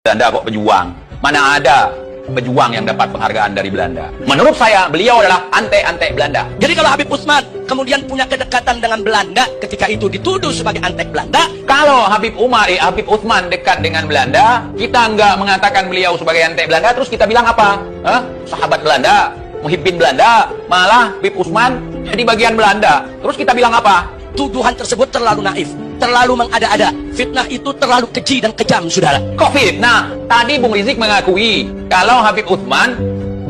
Belanda kok pejuang. Mana ada pejuang yang dapat penghargaan dari Belanda. Menurut saya, beliau adalah antek-antek Belanda. Jadi kalau Habib Utsman kemudian punya kedekatan dengan Belanda, ketika itu dituduh sebagai antek Belanda. Kalau Habib Utsman dekat dengan Belanda, kita nggak mengatakan beliau sebagai antek Belanda, terus kita bilang apa? Sahabat Belanda, muhibbin Belanda, malah Habib Utsman jadi bagian Belanda. Terus kita bilang apa? Tuduhan tersebut terlalu naif, terlalu mengada-ada. Fitnah itu terlalu keji dan kejam, saudara. Kok fitnah? Tadi Bung Rizik mengakui kalau Habib Utsman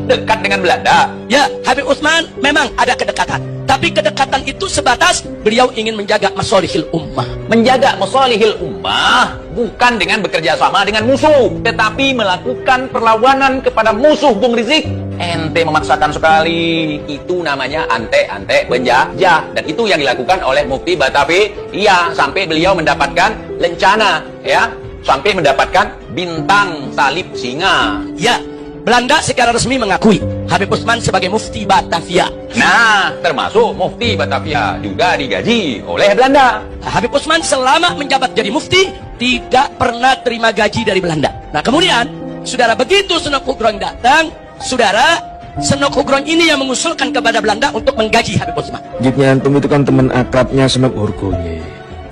dekat dengan Belanda. Ya, Habib Utsman memang ada kedekatan. Tapi kedekatan itu sebatas beliau ingin menjaga masolihil ummah. Menjaga masolihil ummah bukan dengan bekerja sama dengan musuh, tetapi melakukan perlawanan kepada musuh. Bung Rizik, ente memaksakan sekali. Itu namanya antek-antek penjajah. Dan itu yang dilakukan oleh Mufti Batavi. Iya, sampai beliau mendapatkan lencana, ya, sampai mendapatkan bintang salib singa. Ya, Belanda secara resmi mengakui Habib Utsman sebagai Mufti Batavia. Nah, termasuk Mufti Batavia juga digaji oleh Belanda. Habib Utsman selama menjabat jadi mufti tidak pernah terima gaji dari Belanda. Nah, kemudian, saudara, begitu Senok Ugrong datang, saudara, Senok Ugrong ini yang mengusulkan kepada Belanda untuk menggaji Habib Utsman. Selanjutnya antum itu kan teman akrabnya Senok Urgoye,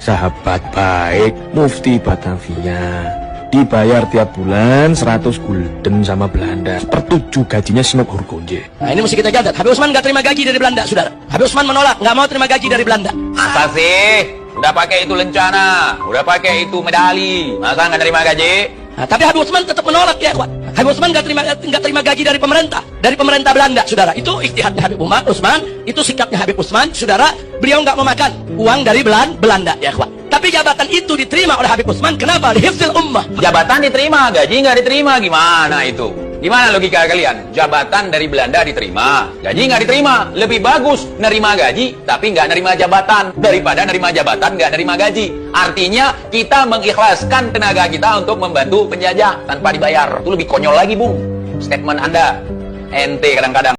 sahabat baik Mufti Batavia. Dibayar tiap bulan 100 gulden sama Belanda. Sepertujuh gajinya Senok Urgoye. Nah, ini mesti kita catat. Habib Utsman nggak terima gaji dari Belanda, saudara. Habib Utsman menolak, nggak mau terima gaji dari Belanda. Masa sih? Udah pakai itu lencana, udah pakai itu medali, masa nggak terima gaji? Nah, tapi Habib Utsman tetap menolak, ya, kawan. Habib Utsman nggak terima gaji dari pemerintah Belanda, saudara. Itu ijtihadnya Habib Utsman, itu sikapnya Habib Utsman, saudara. Beliau nggak memakan uang dari Belanda, ya, kawan. Tapi jabatan itu diterima oleh Habib Utsman. Kenapa? Hifdzil ummah. Jabatan diterima, gaji nggak diterima, gimana itu? Gimana logika kalian? Jabatan dari Belanda diterima, gaji nggak diterima. Lebih bagus nerima gaji tapi nggak nerima jabatan daripada nerima jabatan nggak nerima gaji. Artinya kita mengikhlaskan tenaga kita untuk membantu penjajah tanpa dibayar. Itu lebih konyol lagi, Bung. Statement Anda ente kadang-kadang